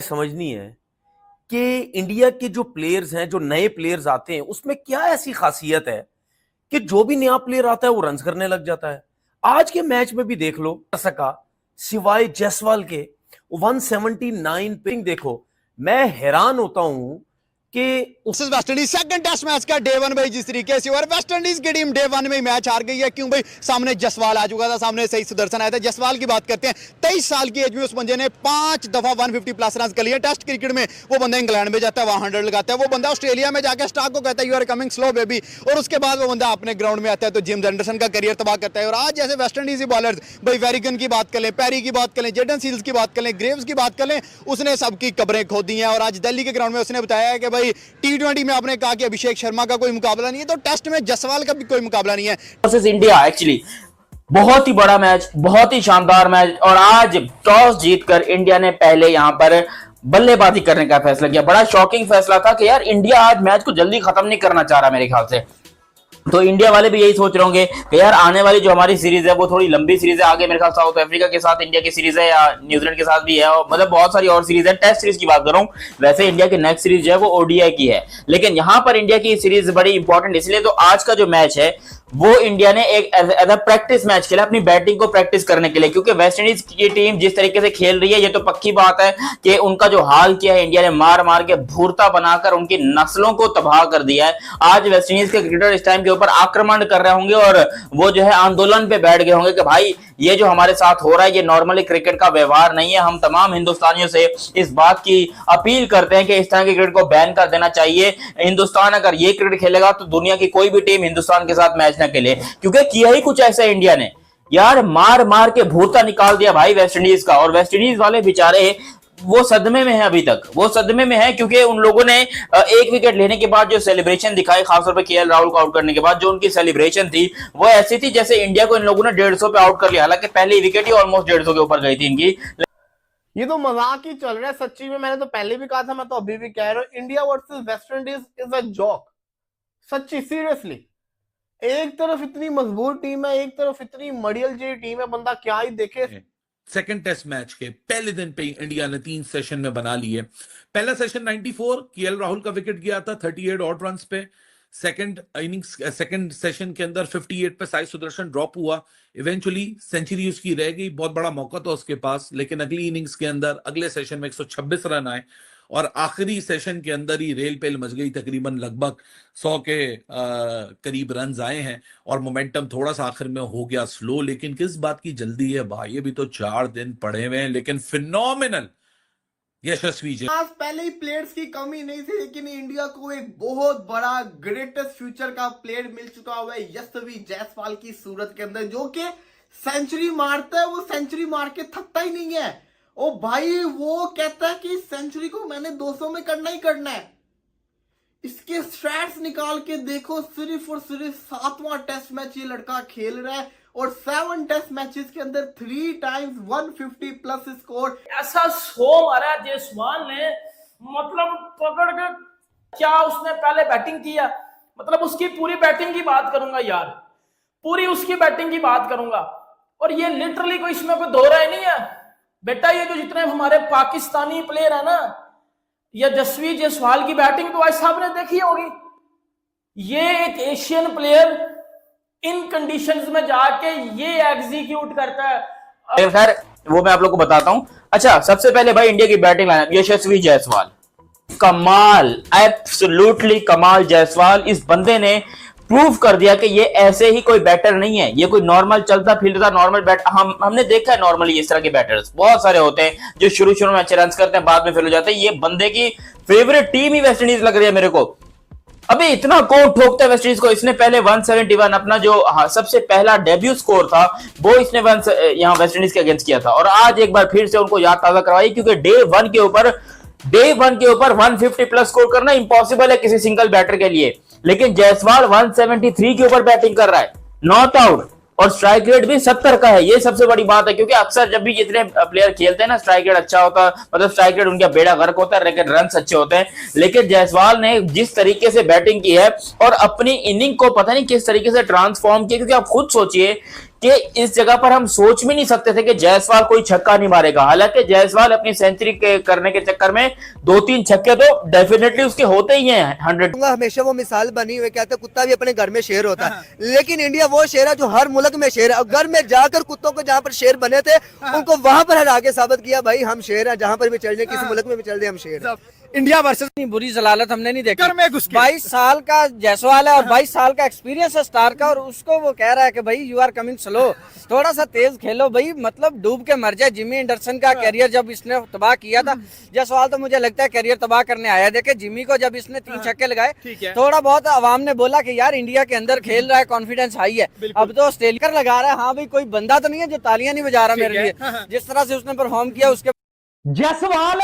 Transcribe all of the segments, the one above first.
समझनी है कि इंडिया के जो प्लेयर्स हैं, जो नए प्लेयर्स आते हैं, उसमें क्या ऐसी खासियत है कि जो भी नया प्लेयर आता है वो रन्स करने लग जाता है। आज के मैच में भी देख लो, सका सिवाय जायसवाल के 179 पिंग देखो। मैं हैरान होता हूं कि West Indies second test match का डे 1 भाई जिस तरीके से, और वेस्ट इंडीज की टीम डे 1 में मैच हार गई है। क्यों भाई? सामने जसवाल आ चुका था, सामने सही सुदर्शन आया था। जसवाल की बात करते हैं, 23 साल की एज में उस बंदे ने 5 दफा 150 प्लस रन कर लिए। टेस्ट क्रिकेट में वो बंदा इंग्लैंड में जाता है, वहां 100 लगाता है। वो बंदा ऑस्ट्रेलिया में जाकर स्टार्क को कहता है you are coming slow baby, और उसके बाद वो बंदा अपने ग्राउंड में आता है तो जेम्स एंडरसन का करियर तबाह करता है। और आज जैसे वेस्ट इंडीज बॉलर्स भाई वेरिगन की बात कर लें, पैरी की बात कर लें, जेडन सील्स की बात कर लें, ग्रेव्स की बात कर लें, उसने सबकी कब्रें खोदी हैं। और आज दिल्ली के ग्राउंड में उसने बताया है कि भाई T20 में आपने कहा कि अभिषेक शर्मा का कोई मुकाबला नहीं है, तो टेस्ट में जसवाल का भी कोई मुकाबला नहीं है। वर्सेस इंडिया एक्चुअली बहुत ही बड़ा मैच, बहुत ही शानदार मैच। और आज टॉस जीतकर इंडिया ने पहले यहां पर बल्लेबाजी करने का फैसला किया। बड़ा शॉकिंग फैसला था कि यार इंडिया आज मैच को जल्दी खत्म नहीं करना चाह रहा मेरे ख्याल से। तो इंडिया वाले भी यही सोच रहे होंगे कि यार आने वाली जो हमारी सीरीज है वो थोड़ी लंबी सीरीज है। आगे मेरे ख्याल साउथ अफ्रीका के साथ इंडिया की सीरीज है, या न्यूजीलैंड के साथ भी है, और मतलब बहुत सारी और सीरीज है। टेस्ट सीरीज की बात कर रहा हूं, वैसे इंडिया की नेक्स्ट सीरीज जो है वो ओडीआई की है, लेकिन यहां पर इंडिया की सीरीज बड़ी इंपॉर्टेंट इसलिए। तो आज का जो मैच है वो इंडिया ने एक एज अ प्रैक्टिस मैच खेला, अपनी बैटिंग को प्रैक्टिस करने के लिए। क्योंकि वेस्ट इंडीज की टीम जिस तरीके से खेल रही है, ये तो पक्की बात है कि उनका जो हाल किया है इंडिया ने, मार मार के भूरता बनाकर उनकी नस्लों को तबाह कर दिया है। आज वेस्ट इंडीज के क्रिकेटर इस टाइम के ऊपर आक्रमण कर रहे होंगे और वो जो है आंदोलन पे बैठ गए होंगे कि भाई ये जो हमारे साथ हो रहा है ये नॉर्मली क्रिकेट का व्यवहार नहीं है। हम तमाम हिंदुस्तानियों से इस बात की अपील करते हैं कि इस तरह के क्रिकेट को बैन कर देना चाहिए। हिंदुस्तान अगर ये क्रिकेट खेलेगा तो दुनिया की कोई भी टीम हिंदुस्तान के साथ मैच ना खेले, क्योंकि किया ही कुछ ऐसा इंडिया ने, यार मार मार के भूता निकाल दिया भाई वेस्ट इंडीज का। और वेस्ट इंडीज वाले बेचारे वो सदमे में है, अभी तक वो सदमे में है, क्योंकि उन लोगों ने एक विकेट लेने के बाद जो सेलिब्रेशन दिखाई, खासतौर पे केएल राहुल को आउट करने के बाद जो उनकी सेलिब्रेशन थी वो ऐसी थी जैसे इंडिया को इन लोगों ने 150 पे आउट कर लिया। हालांकि पहली विकेट ही ऑलमोस्ट 150 के ऊपर गई थी इनकी। ये तो मजाक ही चल रहा है सच्ची में। मैंने तो पहले भी कहा था, मैं तो अभी भी कह रहा हूं, India versus West Indies is a joke. सच्ची, सीरियसली। एक तरफ इतनी मजबूत टीम है, एक तरफ इतनी मडियल जी टीम है, बंदा क्या ही देखे। सेकंड टेस्ट मैच के पहले दिन पे इंडिया ने 3 सेशन में बना लिए। पहला सेशन 94, केएल राहुल का विकेट गया था 38 ऑड रन्स पे। सेकंड सेशन के अंदर 58 पे साई सुदर्शन ड्रॉप हुआ। इवेंचुअली सेंचुरी उसकी रह गई, बहुत बड़ा मौका था उसके पास, लेकिन अगली इनिंग्स के अंदर अगले सेशन में 126 रन आए और आखिरी सेशन के अंदर ही रेल पेल मच गई। तकरीबन लगभग 100 के करीब रन आए हैं और मोमेंटम थोड़ा सा आखिर में हो गया स्लो। लेकिन किस बात की जल्दी है भाई, अभी तो 4 दिन पड़े हुए हैं, लेकिन फिनोमिनल यशस्वी जी। आज पहले ही प्लेयर्स की कमी नहीं थी, लेकिन इंडिया को एक बहुत बड़ा ग्रेटेस्ट फ्यूचर का प्लेयर मिल चुका हुआ है यशस्वी जायसवाल की सूरत के अंदर, जो कि सेंचुरी मारता है। वो सेंचुरी मार के थकता ही नहीं है। ओ भाई, वो कहता है कि सेंचुरी को मैंने 200 में करना ही करना है। इसके स्टैट्स निकाल के देखो, सिर्फ और सिर्फ 7वां टेस्ट मैच ये लड़का खेल रहा है और 7 टेस्ट मैचेस के अंदर 3 टाइम्स 150 प्लस स्कोर। ऐसा शो मारा जायसवाल ने, मतलब पकड़ के। क्या उसने पहले बैटिंग किया, मतलब उसकी पूरी बैटिंग की बात करूंगा यार, पूरी उसकी बैटिंग की बात करूंगा। और ये लिटरली कोई इसमें कोई दो राय नहीं है बेटा। ये जो जितने हमारे पाकिस्तानी प्लेयर है ना, यशस्वी जायसवाल की बैटिंग तो आज साहब ने देखी होगी। ये एक एशियन प्लेयर इन कंडीशंस में जाके ये एग्जीक्यूट करता है। खैर वो मैं आप लोग को बताता हूं। अच्छा, सबसे पहले भाई इंडिया की बैटिंग लाइनअप, यशस्वी जायसवाल कमाल, एब्सोल्युटली कमाल। जायसवाल इस बंदे ने प्रूव कर दिया कि ये ऐसे ही कोई बैटर नहीं है, ये कोई नॉर्मल चलता फिरता नॉर्मल बैट। हमने देखा है नॉर्मली इस तरह के बैटर्स बहुत सारे होते हैं जो शुरू में अच्छे रन करते हैं, बाद में फेल हो जाते हैं। ये बंदे की फेवरेट टीम ही वेस्ट इंडीज लग रही है मेरे को। अबे इतना कौन ठोकता है वेस्ट इंडीज को। इसने पहले 171 अपना जो सबसे पहला डेब्यू स्कोर था वो इसने यहाँ वेस्ट इंडीज के अगेंस्ट किया था, और आज एक बार फिर से उनको याद ताजा करवाई, क्योंकि डे वन के ऊपर 150 प्लस स्कोर करना इंपॉसिबल है किसी सिंगल बैटर के लिए। लेकिन जायसवाल 173 के ऊपर बैटिंग कर रहा है, नॉट आउट, और स्ट्राइक रेट भी 70 का है। ये सबसे बड़ी बात है, क्योंकि अक्सर जब भी जितने प्लेयर खेलते हैं ना, स्ट्राइक रेट अच्छा होता है, मतलब स्ट्राइक रेट उनका बेड़ा गर्क होता है, लेकिन रन अच्छे होते हैं। लेकिन जायसवाल ने जिस तरीके से बैटिंग की है और अपनी इनिंग को पता नहीं किस तरीके से ट्रांसफॉर्म किया, क्योंकि आप खुद सोचिए कि इस जगह पर हम सोच भी नहीं सकते थे कि जायसवाल कोई छक्का नहीं मारेगा। हालांकि जायसवाल अपनी सेंचुरी करने के चक्कर में 2-3 छक्के तो डेफिनेटली उसके होते ही हैं 100। हमेशा वो मिसाल बनी हुई, कहते हैं कुत्ता भी अपने घर में शेर होता है, लेकिन इंडिया वो शेर है जो हर मुल्क में शेर है। घर में जाकर कुत्तों को जहाँ पर शेर बने थे उनको वहां पर हरा के साबित किया, भाई हम शेर हैं, जहाँ पर भी चल जाए, किसी मुल्क में भी चल जाए हम शेर हैं। इंडिया वर्सेस इतनी बुरी जलालत हमने नहीं देखी। कर में घुस के। 22 साल का जायसवाल है और 22 साल का एक्सपीरियंस है स्टार का, और उसको वो कह रहा है कि भाई यू आर कमिंग स्लो, थोड़ा सा तेज खेलो भाई, मतलब डूब के मर जाए। जिमी एंडरसन का करियर जब इसने तबाह किया था, जायसवाल तो मुझे लगता है करियर तबाह करने आया। देखे जिमी को जब इसने 3 छक्के लगाए, थोड़ा बहुत आवाम ने बोला कि यार इंडिया के अंदर खेल रहा है, कॉन्फिडेंस हाई है। अब तो ऑस्ट्रेलिया लगा रहा है, हाँ भाई कोई बंदा तो नहीं है जो तालियां नहीं बजा रहा मेरे लिए, जिस तरह से उसने परफॉर्म किया उसके। जायसवाल,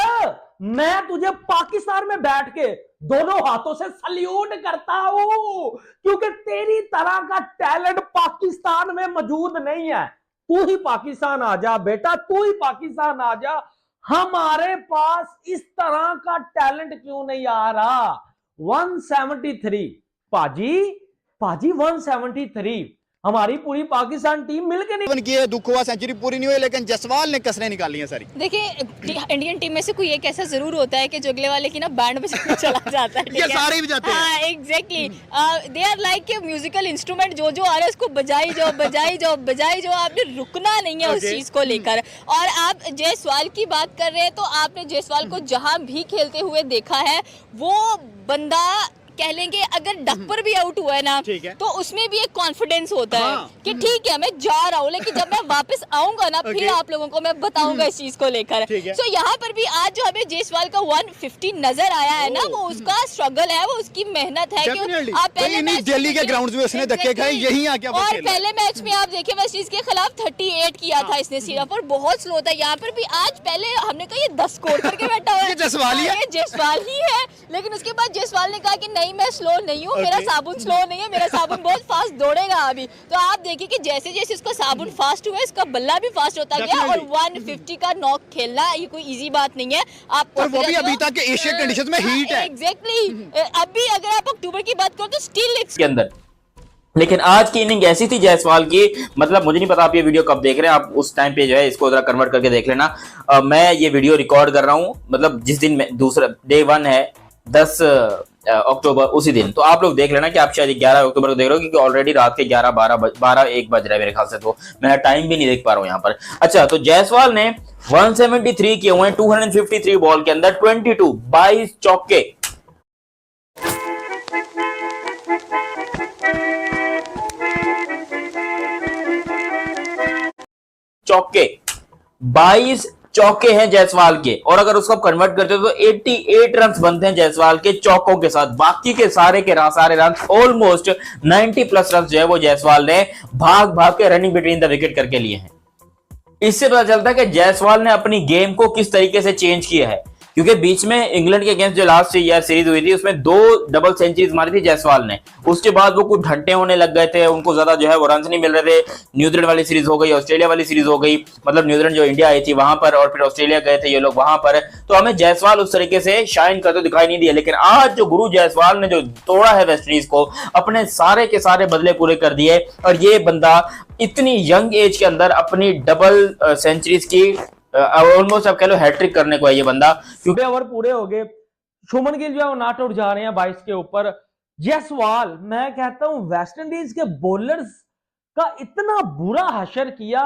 मैं तुझे पाकिस्तान में बैठ के दोनों हाथों से सल्यूट करता हूं, क्योंकि तेरी तरह का टैलेंट पाकिस्तान में मौजूद नहीं है। तू ही पाकिस्तान आ जा बेटा, तू ही पाकिस्तान आ जा। हमारे पास इस तरह का टैलेंट क्यों नहीं आ रहा। 173 पाजी 173 हमारी पूरी पाकिस्तान टीम मिलकर नहीं की है। दुख हुआ सेंचुरी पूरी नहीं हुई, लेकिन जसवाल ने कसरें निकाली हैं सारी। देखिए इंडियन टीम में से कोई एक ऐसा जरूर होता है कि जो अगले वाले की ना बैंड में चला जाता है। ये सारे भी जाते हैं। हाँ exactly, they are like a musical instrument, जो आ रहा है उसको बजाई जाओ, आपने रुकना नहीं है उस चीज को लेकर। और आप जायसवाल की बात कर रहे हैं, तो आपने जायसवाल को जहां भी खेलते हुए देखा है, वो बंदा कह लेंगे अगर डक्पर भी आउट हुआ है ना, तो उसमें भी एक कॉन्फिडेंस होता है कि ठीक है मैं जा रहा हूँ, लेकिन जब मैं वापस आऊंगा ना फिर आप लोगों को मैं बताऊंगा इस चीज को लेकर। सो यहाँ पर भी आज जो हमें जायसवाल का 150 नजर आया है ना, वो उसका स्ट्रगल है, वो उसकी मेहनत है कि आप पहले दिल्ली के ग्राउंड में उसने धक्के खाए, यही आके और पहले मैच में आप देखिए वेस्ट इंडीज के खिलाफ 38 किया था इसने सिर्फ, और बहुत स्लो था। यहाँ पर भी आज पहले हमने कहा ये 10 स्कोर करके बैठा हुआ है, ये जायसवाल ही है, लेकिन उसके बाद जायसवाल ने कहा कि नहीं मैं स्लो नहीं हूँ, मेरा साबुन स्लो नहीं है, मेरा साबुन बहुत फास्ट दौड़ेगा अभी। तो आप देखिए कि जैसे जैसे उसका साबुन फास्ट हुआ, इसका बल्ला भी फास्ट होता गया, और 150 का नॉक खेलना ये कोई इजी बात नहीं है। आप और वो भी अभी तक एशियन कंडीशंस में हीट है। एग्जैक्टली, अभी अगर आप अक्टूबर की बात करो तो स्टिल के अंदर। लेकिन आज की इनिंग ऐसी थी जायसवाल की, मतलब मुझे नहीं पता आप ये वीडियो कब देख रहे हैं, आप उस टाइम पे जो है इसको जरा कन्वर्ट करके देख लेना। मैं ये वीडियो रिकॉर्ड कर रहा हूँ, मतलब जिस दिन दूसरा डे 1 है 10 अक्टूबर, उसी दिन। तो आप लोग देख लेना कि आप शायद 11 अक्टूबर को देख रहे हो, क्योंकि ऑलरेडी रात के 11-12-1 बज रहा है मेरे ख्याल से, तो मैं टाइम भी नहीं देख पा रहा हूँ यहाँ पर। अच्छा, तो जायसवाल ने 173 किए हुए हैं 253 बॉल के अंदर, 22 चौके। चौके 22 चौके हैं जायसवाल के, और अगर उसको कन्वर्ट करते हो तो 88 रन बनते हैं जायसवाल के चौकों के साथ। बाकी के सारे रन ऑलमोस्ट 90+ रन जो है वो जायसवाल ने भाग भाग के रनिंग बिटवीन द विकेट करके लिए हैं। इससे पता चलता है कि जायसवाल ने अपनी गेम को किस तरीके से चेंज किया है, क्योंकि बीच में इंग्लैंड के अगेंस्ट जो लास्ट ईयर सीरीज हुई थी उसमें 2 डबल सेंचुरीज मारी थी जायसवाल ने। उसके बाद वो कुछ घंटे होने लग गए थे, उनको ज्यादा जो है वो रन नहीं मिल रहे थे। न्यूजीलैंड वाली सीरीज हो गई, ऑस्ट्रेलिया वाली सीरीज हो गई, मतलब न्यूजीलैंड जो इंडिया आई थी वहां पर, और फिर ऑस्ट्रेलिया गए थे ये लोग वहां पर। तो हमें जायसवाल उस तरीके से शाइन करते दिखाई नहीं दिया। लेकिन आज जो गुरु जायसवाल ने जो तोड़ा है वेस्ट इंडीज को, अपने सारे के सारे बदले पूरे कर दिए, और ये बंदा इतनी यंग एज के अंदर अपनी डबल सेंचुरीज की ऑलमोस्ट आप कह लो हैट्रिक करने को है ये बंदा। क्योंकि ओवर पूरे हो गए, शुभमन गिल जो है वो नॉट आउट जा रहे हैं 22 के ऊपर। जायसवाल, मैं कहता हूं वेस्ट इंडीज के बॉलर्स का इतना बुरा हशर किया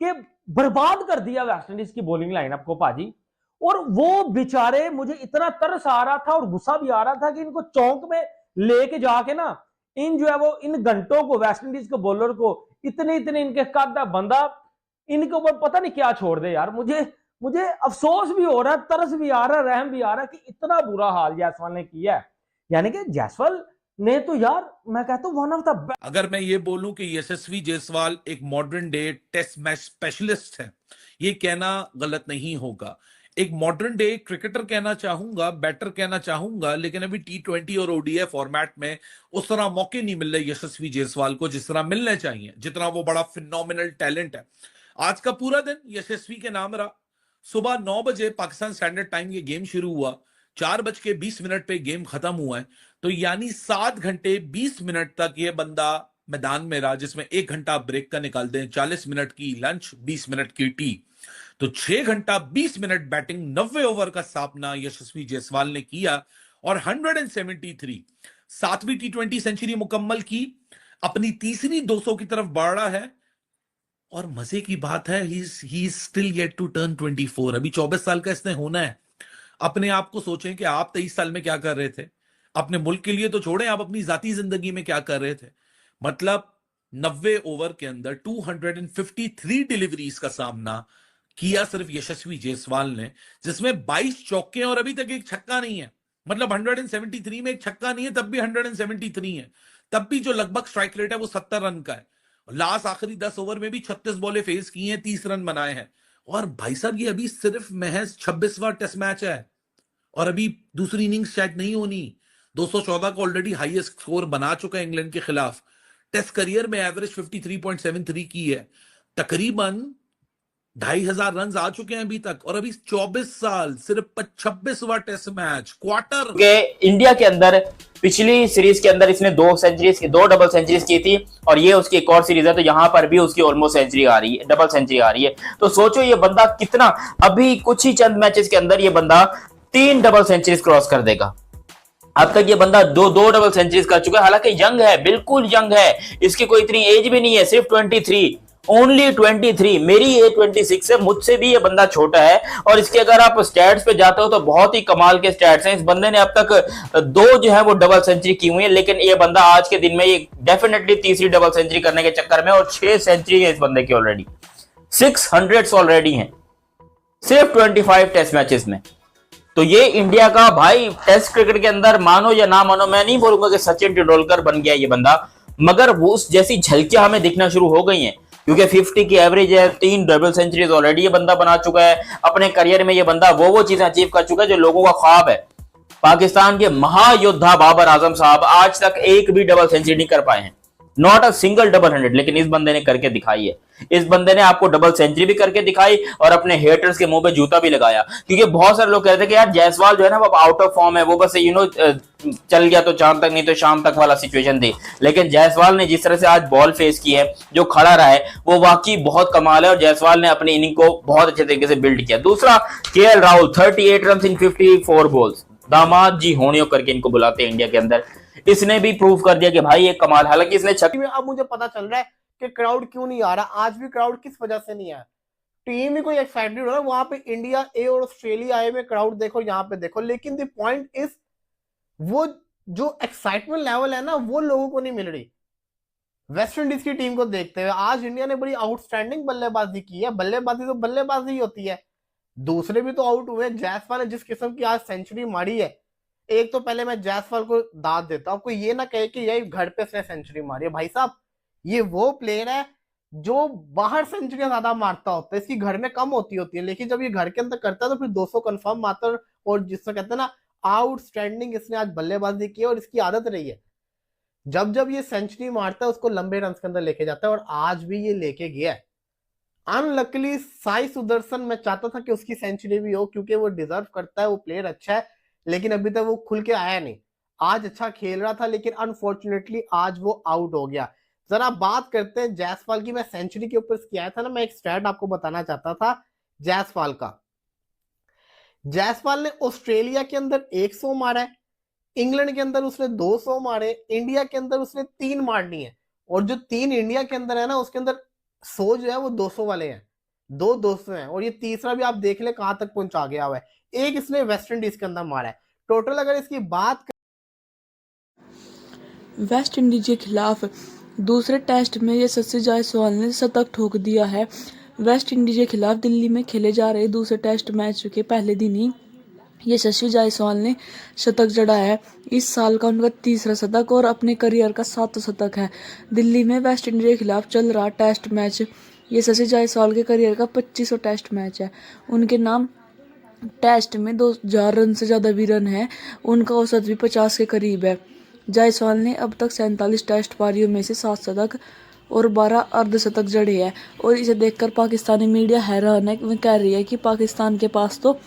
कि बर्बाद कर दिया वेस्ट इंडीज की बॉलिंग लाइनअप को पाजी। और वो बेचारे, मुझे इतना तरस आ रहा था और गुस्सा भी आ रहा था कि इनको चौक में लेके जाके ना, इन जो है वो इन घंटों को वेस्ट इंडीज के बॉलर को इतने इनके कद बंदा इनके ऊपर पता नहीं क्या छोड़ दे यार। मुझे अफसोस भी हो रहा है, तरस भी आ रहा है, रहम भी आ रहा है कि इतना बुरा हाल जायसवाल ने किया है। यानी कि जायसवाल ने तो यार मैं कहता हूं वन ऑफ द बेस्ट। अगर मैं ये बोलूं कि यशस्वी जायसवाल एक modern day test match specialist है, ये कहना गलत नहीं होगा। एक मॉडर्न डे क्रिकेटर कहना चाहूंगा, बैटर कहना चाहूंगा, लेकिन अभी T20 और ODI फॉर्मेट में उस तरह मौके नहीं मिल रहे यशस्वी जायसवाल को जिस तरह मिलने चाहिए, जितना वो बड़ा फिनोमिनल टैलेंट है। आज का पूरा दिन यशस्वी के नाम रहा। सुबह 9 बजे पाकिस्तान स्टैंडर्ड टाइम ये गेम शुरू हुआ, 4:20 पे गेम खत्म हुआ है, तो यानी 7 घंटे 20 मिनट तक ये बंदा मैदान में रहा, जिसमें 1 घंटा ब्रेक का निकाल दें, 40 मिनट की लंच, 20 मिनट की टी, तो 6 घंटा 20 मिनट बैटिंग, 90 ओवर का सामना यशस्वी जायसवाल ने किया और 173 सातवीं टी20 सेंचुरी मुकम्मल की, अपनी तीसरी 200 की तरफ बढ़ रहा है। और मजे की बात है, he still yet to turn 24। अभी 24 साल का इसने होना है। अपने आप को सोचें कि आप 23 साल में क्या कर रहे थे, अपने मुल्क के लिए तो छोड़ें, आप अपनी जाती जिंदगी में क्या कर रहे थे। मतलब 90 ओवर के अंदर 253 डिलीवरीज का सामना किया सिर्फ यशस्वी जायसवाल ने, जिसमें 22 चौके और अभी तक एक छक्का नहीं है। मतलब 173 में एक छक्का नहीं है, तब भी 173 है, तब भी जो लगभग स्ट्राइक रेट है वो 70 रन का है। लास्ट आखिरी 10 ओवर में भी 36 बॉलें फेस की हैं, 30 रन बनाए हैं। और भाई साहब ये अभी सिर्फ महज 26वां टेस्ट मैच है और अभी दूसरी इनिंग्स शायद नहीं होनी। 214 का ऑलरेडी हाईएस्ट स्कोर बना चुका है इंग्लैंड के खिलाफ। टेस्ट करियर में एवरेज 53.73 की है। तकरीबन 2500 रन आ चुके हैं अभी तक, और अभी 24 साल, सिर्फ 26वां टेस्ट मैच, क्वार्टर। इंडिया के अंदर पिछली सीरीज के अंदर इसने 2 डबल सेंचुरीज की थी, और ये उसकी एक और सीरीज है, तो यहां पर भी उसकी ऑलमोस्ट सेंचुरी आ रही है, डबल सेंचुरी आ रही है। तो सोचो ये बंदा कितना, अभी कुछ ही चंद मैचेस के अंदर ये बंदा 3 डबल सेंचुरीज क्रॉस कर देगा। अब तक ये बंदा दो डबल सेंचुरीज कर चुका है। हालांकि यंग है, बिल्कुल यंग है, इसकी कोई इतनी एज भी नहीं है, सिर्फ 23, ओनली 23। मेरी एज 26 है, मुझसे भी ये बंदा छोटा है। और इसके अगर आप स्टैट्स पे जाते हो तो बहुत ही कमाल के स्टैट्स हैं। इस बंदे ने अब तक 2 जो है वो डबल सेंचुरी की हुई है, लेकिन ये बंदा आज के दिन में ये डेफिनेटली तीसरी डबल सेंचुरी करने के चक्कर में, और 6 सेंचुरी है इस बंदे की ऑलरेडी, 600 ऑलरेडी हैं सिर्फ 25 टेस्ट मैचेस में। तो ये इंडिया का भाई टेस्ट क्रिकेट के अंदर, मानो या ना मानो, मैं नहीं बोलूंगा कि सचिन तेंदुलकर बन गया ये बंदा, मगर वो उस जैसी झलकियां हमें दिखना शुरू हो गई हैं, क्योंकि 50 की एवरेज है, 3 डबल सेंचुरीज ऑलरेडी ये बंदा बना चुका है अपने करियर में। ये बंदा वो चीजें अचीव कर चुका है जो लोगों का ख्वाब है। पाकिस्तान के महायोद्धा बाबर आजम साहब आज तक एक भी डबल सेंचुरी नहीं कर पाए हैं, नॉट अ सिंगल डबल 100, लेकिन इस बंदे ने करके दिखाई है। इस बंदे ने आपको डबल सेंचुरी भी करके दिखाई और अपने हेटर्स के मुंह पे जूता भी लगाया, क्योंकि बहुत सारे लोग कहते हैं कि यार जायसवाल जो है ना वो आउट ऑफ फॉर्म है, वो बस चल गया तो चांद तक, नहीं तो शाम तक वाला सिचुएशन थी। लेकिन जायसवाल ने जिस तरह से आज बॉल फेस की है, जो खड़ा रहा है, वो वाकई बहुत कमाल है, और जायसवाल ने अपनी इनिंग को बहुत अच्छे तरीके से बिल्ड किया। दूसरा, KL Rahul 38 run in 54 balls, दामाद जी होनियो करके इनको बुलाते हैं इंडिया के अंदर। इसने भी प्रूव कर दिया कि भाई ये कमाल। हालांकि इसने अब मुझे पता चल रहा है कि क्राउड क्यों नहीं आ रहा। आज भी क्राउड किस वजह से नहीं आया, टीम ही कोई एक्साइटेड हो रहा है। वहां पे इंडिया ए और ऑस्ट्रेलिया ए में क्राउड देखो, यहाँ पे देखो, लेकिन द पॉइंट इज वो जो एक्साइटमेंट लेवल है ना, वो लोगों को नहीं मिल रही। वेस्ट इंडीज की टीम को देखते हुए आज इंडिया ने बड़ी आउटस्टैंडिंग बल्लेबाजी की है। बल्लेबाजी तो बल्लेबाजी ही होती है, दूसरे भी तो आउट हुए। जायसवाल ने जिस किस्म की आज सेंचुरी मारी है, एक तो पहले मैं जायसवाल को दाद देता हूं, कोई ये ना कहे कि यही घर पे से सेंचुरी मारी है। भाई साहब, ये वो प्लेयर है जो बाहर सेंचुरियां ज्यादा मारता होता है, इसकी घर में कम होती है, लेकिन जब ये घर के अंदर करता है तो फिर 200 कंफर्म मारता है। और जिससे कहते हैं ना आउटस्टैंडिंग, इसने आज बल्लेबाजी की है और इसकी आदत रही है, जब जब ये सेंचुरी मारता है उसको लंबे रन के अंदर लेके जाता है, और आज भी ये लेके गया है। अनलकली साई सुदर्शन, मैं चाहता था कि उसकी सेंचुरी भी हो, क्योंकि वो डिजर्व करता है, वो प्लेयर अच्छा है, लेकिन अभी तक वो खुल के आया नहीं। आज अच्छा खेल रहा था, लेकिन अनफॉर्चुनेटली आज वो आउट हो गया। जरा बात करते हैं जायसवाल की। मैं सेंचुरी के ऊपर किया था ना, मैं एक स्टैट आपको बताना चाहता था जायसवाल का। जायसवाल ने ऑस्ट्रेलिया के अंदर 100 मारा है, इंग्लैंड के अंदर उसने 200 मारे, इंडिया के अंदर उसने 3 मारनी है, और जो 3 इंडिया के अंदर है ना, उसके अंदर 100 जो है वो 200 वाले हैं, 2 200 हैं, और ये तीसरा भी आप देख ले कहां तक पहुंचा गया हुआ है। एक इसने वेस्ट इंडीज के अंदर मारा है। टोटल अगर इसकी बात वेस्ट इंडीज के खिलाफ दूसरे टेस्ट में यशस्वी जायसवाल ने शतक ठोक दिया है। वेस्ट इंडीज के खिलाफ दिल्ली में खेले जा रहे दूसरे टेस्ट मैच के पहले दिन ही यशस्वी जायसवाल ने शतक जड़ा है। इस साल का उनका तीसरा शतक और अपने करियर का 7वां शतक है। दिल्ली में वेस्ट इंडीज के खिलाफ चल रहा टेस्ट मैच यशस्वी जायसवाल के करियर का 25वां टेस्ट मैच है। उनके नाम टेस्ट में 2000 रन से ज़्यादा भी रन है, उनका औसत भी 50 के करीब है। जायसवाल ने अब तक 47 टेस्ट पारियों में से 7 शतक और 12 अर्धशतक जड़े हैं, और इसे देखकर पाकिस्तानी मीडिया हैरान है। वह कह रही है कि पाकिस्तान के पास तो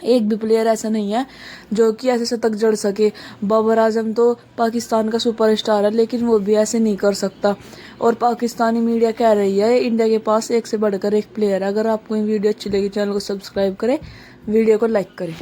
एक भी प्लेयर ऐसा नहीं है जो कि ऐसे शतक जड़ सके। बाबर आजम तो पाकिस्तान का सुपरस्टार है, लेकिन वो भी ऐसे नहीं कर सकता। और पाकिस्तानी मीडिया कह रही है इंडिया के पास एक से बढ़कर एक प्लेयर है। अगर आपको ये वीडियो अच्छी लगी, चैनल को सब्सक्राइब करें, वीडियो को लाइक करें।